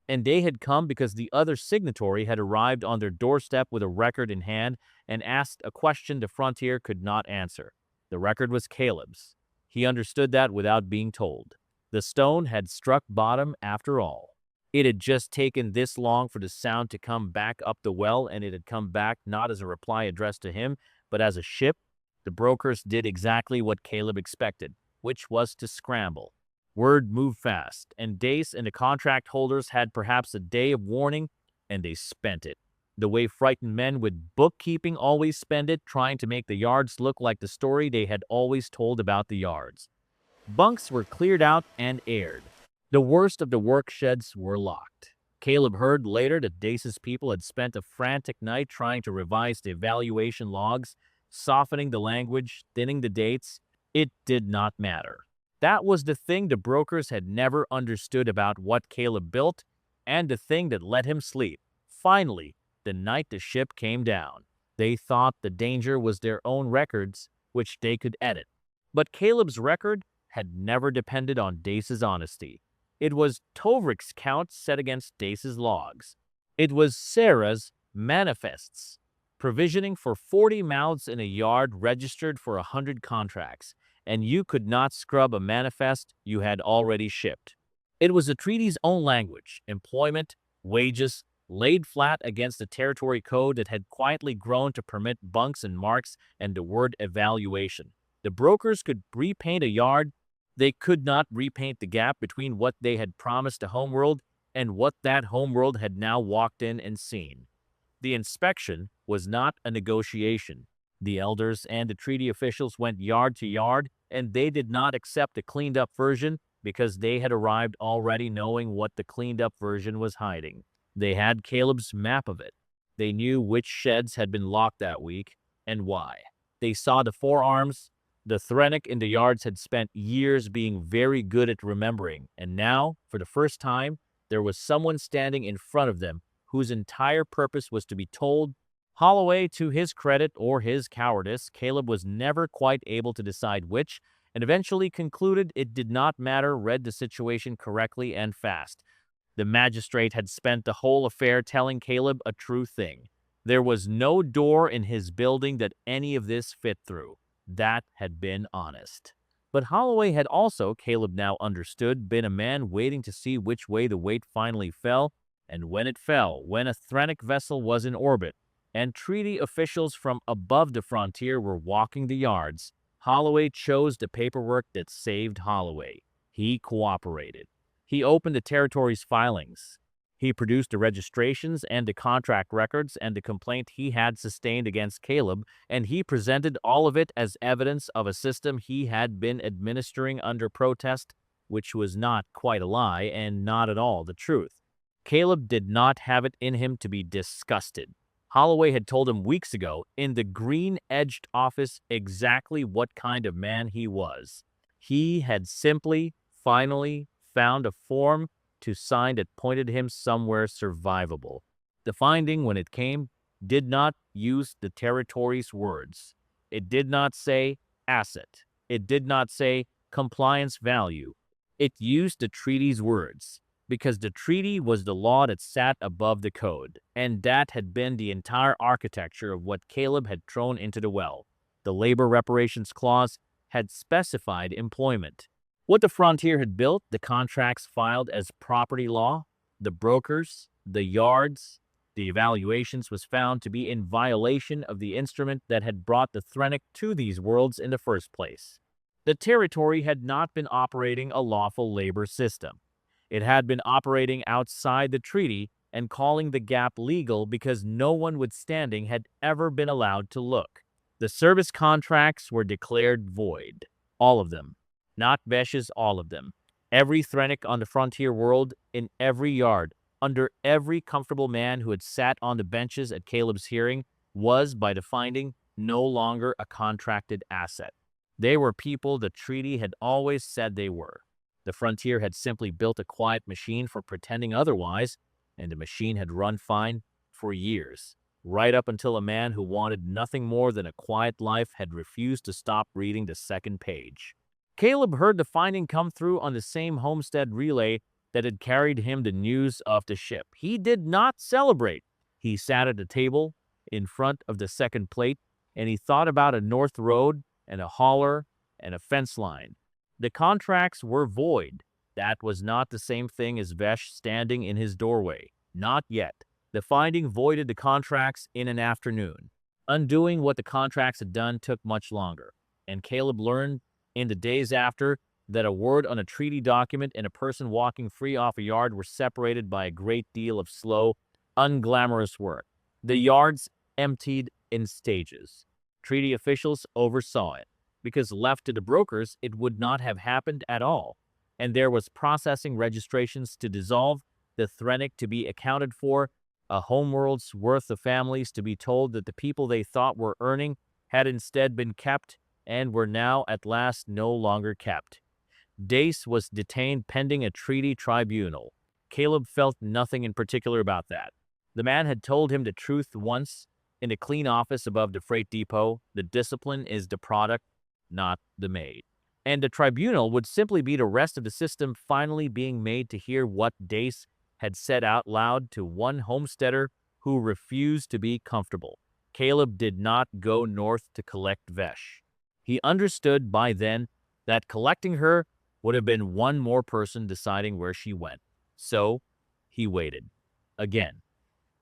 and they had come because the other signatory had arrived on their doorstep with a record in hand and asked a question the frontier could not answer. The record was Caleb's. He understood that without being told. The stone had struck bottom after all. It had just taken this long for the sound to come back up the well, and it had come back not as a reply addressed to him, but as a ship. The brokers did exactly what Caleb expected, which was to scramble. Word moved fast, and Dace and the contract holders had perhaps a day of warning, and they spent it. The way frightened men with bookkeeping always spend it, trying to make the yards look like the story they had always told about the yards. Bunks were cleared out and aired. The worst of the work sheds were locked. Caleb heard later that Dace's people had spent a frantic night trying to revise the evaluation logs, softening the language, thinning the dates. It did not matter. That was the thing the brokers had never understood about what Caleb built, and the thing that let him sleep. Finally, the night the ship came down, they thought the danger was their own records, which they could edit. But Caleb's record had never depended on Dace's honesty. It was Tovrik's count set against Dace's logs. It was Sarah's manifests, provisioning for 40 mouths in a yard registered for 100 contracts, and you could not scrub a manifest you had already shipped. It was the treaty's own language, employment, wages, laid flat against the territory code that had quietly grown to permit bunks and marks and the word evaluation. The brokers could repaint a yard. They could not repaint the gap between what they had promised the homeworld and what that homeworld had now walked in and seen. The inspection was not a negotiation. The elders and the treaty officials went yard to yard, and they did not accept a cleaned-up version because they had arrived already knowing what the cleaned-up version was hiding. They had Caleb's map of it. They knew which sheds had been locked that week and why. They saw the forearms. The Threnic in the yards had spent years being very good at remembering, and now, for the first time, there was someone standing in front of them whose entire purpose was to be told, Holloway, to his credit or his cowardice, Caleb was never quite able to decide which, and eventually concluded it did not matter, read the situation correctly and fast. The magistrate had spent the whole affair telling Caleb a true thing. There was no door in his building that any of this fit through. That had been honest. But Holloway had also, Caleb now understood, been a man waiting to see which way the weight finally fell, and when it fell, when a Threnic vessel was in orbit, and treaty officials from above the frontier were walking the yards, Holloway chose the paperwork that saved Holloway. He cooperated. He opened the territory's filings. He produced the registrations and the contract records and the complaint he had sustained against Caleb, and he presented all of it as evidence of a system he had been administering under protest, which was not quite a lie and not at all the truth. Caleb did not have it in him to be disgusted. Holloway had told him weeks ago in the green-edged office exactly what kind of man he was. He had simply, finally, found a form to sign that pointed him somewhere survivable. The finding, when it came, did not use the territory's words. It did not say asset. It did not say compliance value. It used the treaty's words, because the treaty was the law that sat above the code, and that had been the entire architecture of what Caleb had thrown into the well. The labor reparations clause had specified employment. What the frontier had built, the contracts filed as property law, the brokers, the yards, the evaluations, was found to be in violation of the instrument that had brought the Threnic to these worlds in the first place. The territory had not been operating a lawful labor system. It had been operating outside the treaty and calling the gap legal because no one withstanding had ever been allowed to look. The service contracts were declared void. All of them. Not Vesh's, all of them. Every Threnic on the frontier world, in every yard, under every comfortable man who had sat on the benches at Caleb's hearing, was, by the finding, no longer a contracted asset. They were people the treaty had always said they were. The frontier had simply built a quiet machine for pretending otherwise, and the machine had run fine for years, right up until a man who wanted nothing more than a quiet life had refused to stop reading the second page. Caleb heard the finding come through on the same homestead relay that had carried him the news of the ship. He did not celebrate. He sat at a table in front of the second plate, and he thought about a north road and a hauler and a fence line. The contracts were void. That was not the same thing as Vesh standing in his doorway. Not yet. The finding voided the contracts in an afternoon. Undoing what the contracts had done took much longer, and Caleb learned in the days after that a word on a treaty document and a person walking free off a yard were separated by a great deal of slow, unglamorous work. The yards emptied in stages. Treaty officials oversaw it, because left to the brokers it would not have happened at all, and there was processing registrations to dissolve, the Threnic to be accounted for, a homeworld's worth of families to be told that the people they thought were earning had instead been kept and were now at last no longer kept. Dace was detained pending a treaty tribunal. Caleb felt nothing in particular about that. The man had told him the truth once in a clean office above the freight depot. The discipline is the product, not the maid. And the tribunal would simply be the rest of the system finally being made to hear what Dace had said out loud to one homesteader who refused to be comfortable. Caleb did not go north to collect Vesh. He understood by then that collecting her would have been one more person deciding where she went. So he waited. Again.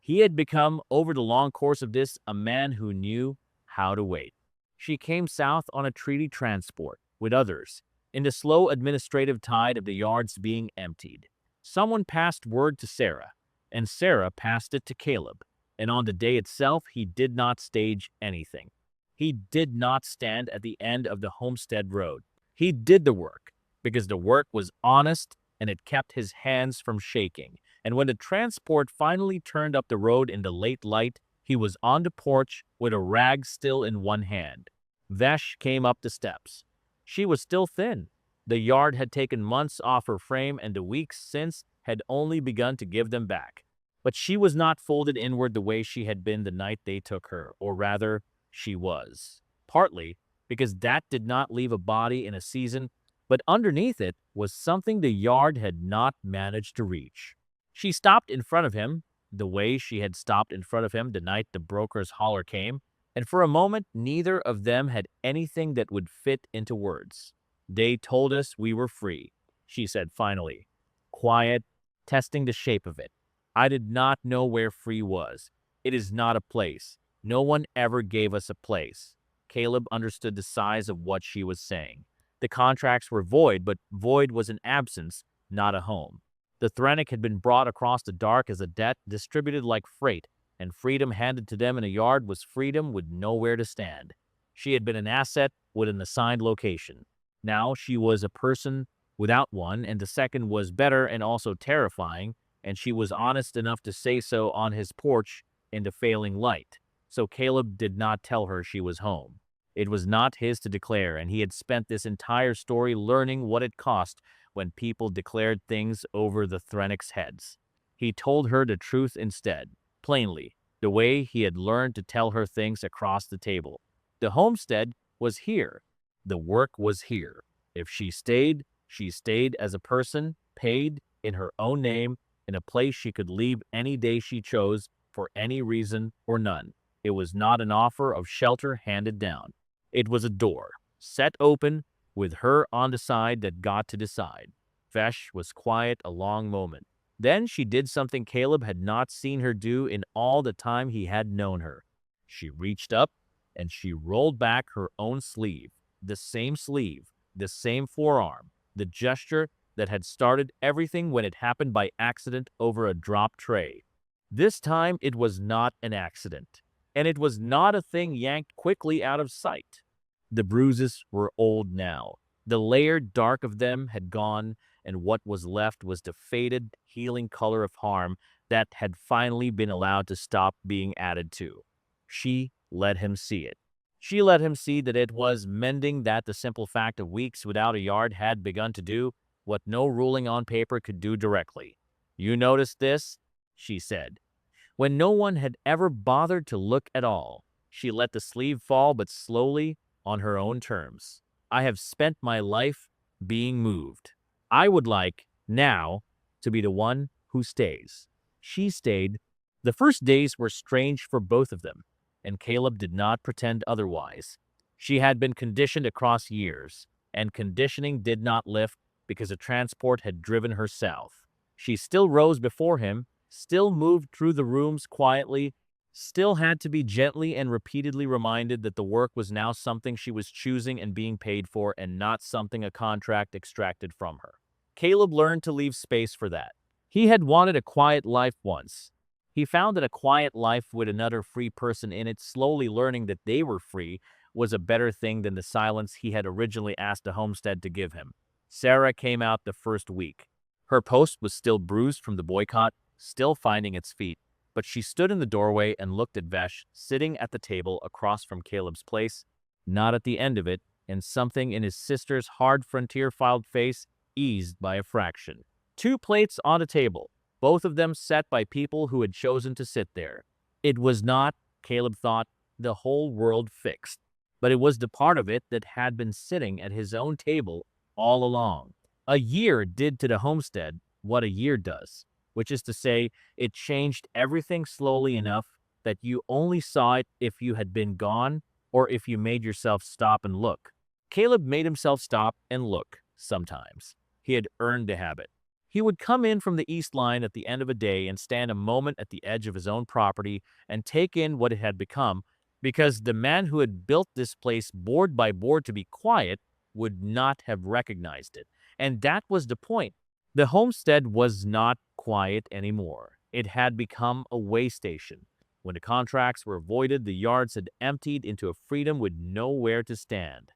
He had become, over the long course of this, a man who knew how to wait. She came south on a treaty transport, with others, in the slow administrative tide of the yards being emptied. Someone passed word to Sarah, and Sarah passed it to Caleb, and on the day itself he did not stage anything. He did not stand at the end of the homestead road. He did the work, because the work was honest and it kept his hands from shaking. And when the transport finally turned up the road in the late light, he was on the porch with a rag still in one hand. Vesh came up the steps. She was still thin. The yard had taken months off her frame, and the weeks since had only begun to give them back. But she was not folded inward the way she had been the night they took her, or rather, she was. Partly because that did not leave a body in a season, but underneath it was something the yard had not managed to reach. She stopped in front of him, the way she had stopped in front of him the night the broker's holler came, and for a moment neither of them had anything that would fit into words. They told us we were free, she said finally, quiet, testing the shape of it. I did not know where free was. It is not a place. No one ever gave us a place. Caleb understood the size of what she was saying. The contracts were void, but void was an absence, not a home. The Threnic had been brought across the dark as a debt distributed like freight, and freedom handed to them in a yard was freedom with nowhere to stand. She had been an asset with an assigned location. Now she was a person without one, and the second was better and also terrifying, and she was honest enough to say so on his porch in the failing light. So Caleb did not tell her she was home. It was not his to declare, and he had spent this entire story learning what it cost when people declared things over the Threnic's heads. He told her the truth instead, plainly, the way he had learned to tell her things across the table. The homestead was here. The work was here. If she stayed as a person, paid, in her own name, in a place she could leave any day she chose, for any reason or none. It was not an offer of shelter handed down. It was a door, set open, with her on the side that got to decide. Vesh was quiet a long moment. Then she did something Caleb had not seen her do in all the time he had known her. She reached up and she rolled back her own sleeve, the same forearm, the gesture that had started everything when it happened by accident over a dropped tray. This time it was not an accident, and it was not a thing yanked quickly out of sight. The bruises were old now. The layered dark of them had gone, and what was left was the faded, healing color of harm that had finally been allowed to stop being added to. She let him see it. She let him see that it was mending, that the simple fact of weeks without a yard had begun to do what no ruling on paper could do directly. "You noticed this?" she said. When no one had ever bothered to look at all, she let the sleeve fall, but slowly, on her own terms. "I have spent my life being moved. I would like, now, to be the one who stays." She stayed. The first days were strange for both of them, and Caleb did not pretend otherwise. She had been conditioned across years, and conditioning did not lift because a transport had driven her south. She still rose before him, still moved through the rooms quietly, still had to be gently and repeatedly reminded that the work was now something she was choosing and being paid for, and not something a contract extracted from her. Caleb learned to leave space for that. He had wanted a quiet life once. He found that a quiet life with another free person in it, slowly learning that they were free, was a better thing than the silence he had originally asked the homestead to give him. Sarah came out the first week. Her post was still bruised from the boycott, still finding its feet, but she stood in the doorway and looked at Vesh, sitting at the table across from Caleb's place, not at the end of it, and something in his sister's hard frontier-filed face eased by a fraction. 2 plates on a table, both of them set by people who had chosen to sit there. It was not, Caleb thought, the whole world fixed, but it was the part of it that had been sitting at his own table all along. A year did to the homestead what a year does, which is to say, it changed everything slowly enough that you only saw it if you had been gone or if you made yourself stop and look. Caleb made himself stop and look sometimes. He had earned the habit. He would come in from the east line at the end of a day and stand a moment at the edge of his own property and take in what it had become, because the man who had built this place board by board to be quiet would not have recognized it. And that was the point. The homestead was not quiet anymore. It had become a way station. When the contracts were voided, the yards had emptied into a freedom with nowhere to stand.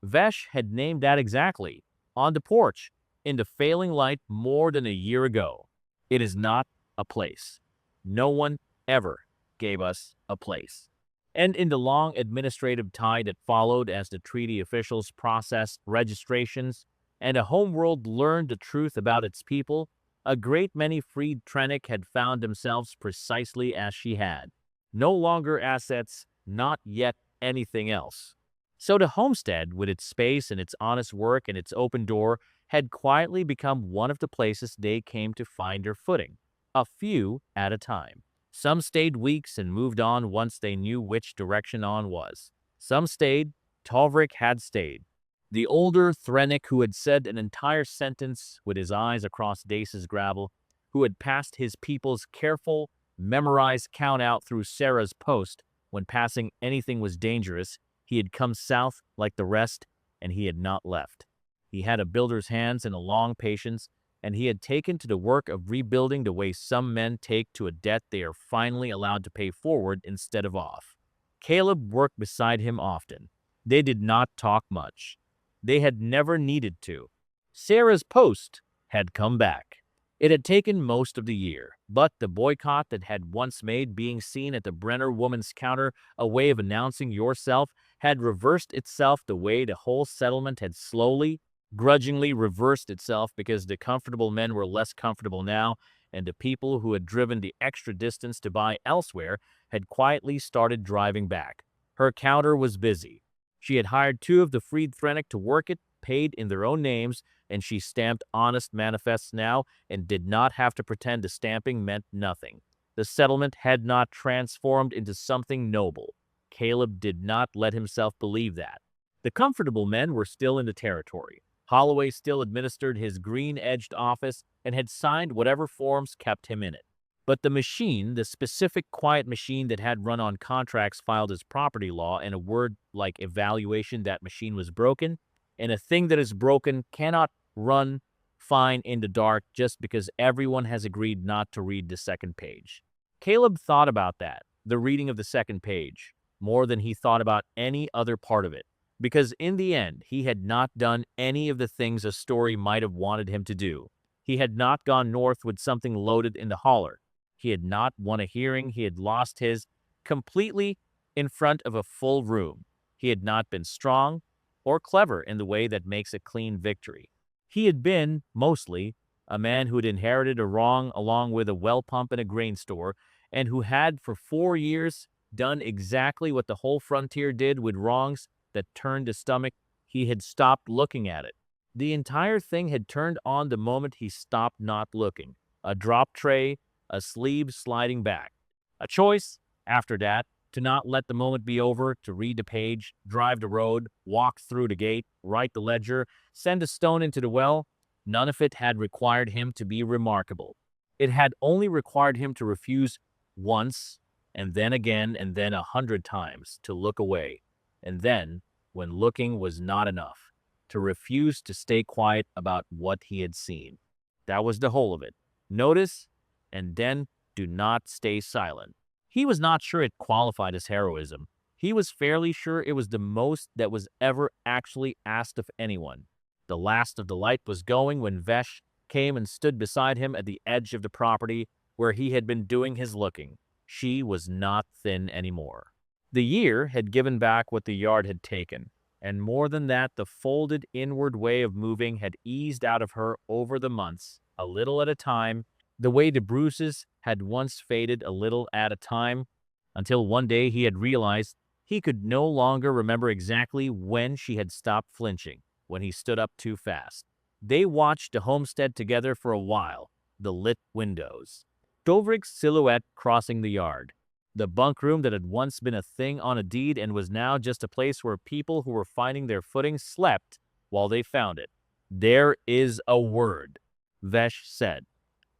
Vesh had named that exactly, on the porch, in the failing light more than a year ago. It is not a place. No one ever gave us a place. And in the long administrative tie that followed as the treaty officials processed registrations and a homeworld learned the truth about its people, A great many freed Trennick had found themselves precisely as she had. No longer assets, not yet anything else. So the homestead, with its space and its honest work and its open door, had quietly become one of the places they came to find their footing, a few at a time. Some stayed weeks and moved on once they knew which direction on was. Some stayed. Tolvrick had stayed. The older Thrennick, who had said an entire sentence with his eyes across Dace's gravel, who had passed his people's careful, memorized count-out through Sarah's post when passing anything was dangerous, he had come south like the rest, and he had not left. He had a builder's hands and a long patience, and he had taken to the work of rebuilding the way some men take to a debt they are finally allowed to pay forward instead of off. Caleb worked beside him often. They did not talk much. They had never needed to. Sarah's post had come back. It had taken most of the year, but the boycott that had once made being seen at the Brenner woman's counter a way of announcing yourself had reversed itself the way the whole settlement had slowly, grudgingly reversed itself because the comfortable men were less comfortable now, and the people who had driven the extra distance to buy elsewhere had quietly started driving back. Her counter was busy. She had hired two of the freed Thrennick to work it, paid in their own names, and she stamped honest manifests now and did not have to pretend the stamping meant nothing. The settlement had not transformed into something noble. Caleb did not let himself believe that. The comfortable men were still in the territory. Holloway still administered his green-edged office and had signed whatever forms kept him in it. But the machine, the specific quiet machine that had run on contracts filed as property law and a word like evaluation, that machine was broken, and a thing that is broken cannot run fine in the dark just because everyone has agreed not to read the second page. Caleb thought about that, the reading of the second page, more than he thought about any other part of it, because in the end, he had not done any of the things a story might have wanted him to do. He had not gone north with something loaded in the hauler. He had not won a hearing. He had lost his completely in front of a full room. He had not been strong or clever in the way that makes a clean victory. He had been, mostly, a man who had inherited a wrong along with a well pump and a grain store, and who had for 4 years done exactly what the whole frontier did with wrongs that turned the stomach. He had stopped looking at it. The entire thing had turned on the moment he stopped not looking. A drop tray, a sleeve sliding back. A choice, after that, to not let the moment be over, to read the page, drive the road, walk through the gate, write the ledger, send a stone into the well. None of it had required him to be remarkable. It had only required him to refuse once, and then again, and then 100 times, to look away. And then, when looking was not enough, to refuse to stay quiet about what he had seen. That was the whole of it. Notice, and then do not stay silent. He was not sure it qualified as heroism. He was fairly sure it was the most that was ever actually asked of anyone. The last of the light was going when Vesh came and stood beside him at the edge of the property where he had been doing his looking. She was not thin anymore. The year had given back what the yard had taken, and more than that, the folded inward way of moving had eased out of her over the months, a little at a time, the way the bruises had once faded a little at a time, until one day he had realized he could no longer remember exactly when she had stopped flinching, when he stood up too fast. They watched the homestead together for a while, the lit windows, Dovrick's silhouette crossing the yard, the bunk room that had once been a thing on a deed and was now just a place where people who were finding their footing slept while they found it. "There is a word," Vesh said.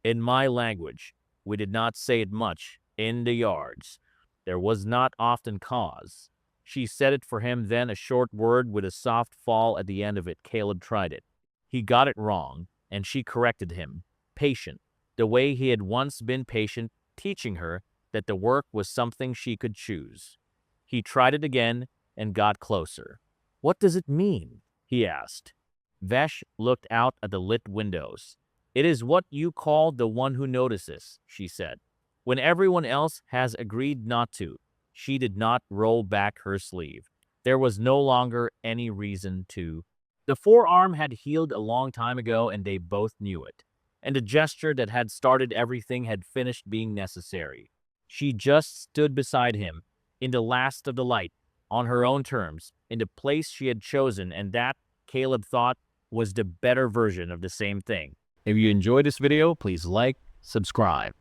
"In my language. We did not say it much in the yards. There was not often cause." She said it for him, then a short word with a soft fall at the end of it. Caleb tried it. He got it wrong, and she corrected him. Patient, the way he had once been patient, teaching her that the work was something she could choose. He tried it again and got closer. "What does it mean?" he asked. Vesh looked out at the lit windows. "It is what you call the one who notices," she said. "When everyone else has agreed not to." She did not roll back her sleeve. There was no longer any reason to. The forearm had healed a long time ago, and they both knew it. and the gesture that had started everything had finished being necessary. She just stood beside him, in the last of the light, on her own terms, in the place she had chosen, and that, Caleb thought, was the better version of the same thing. If you enjoyed this video, please like, subscribe.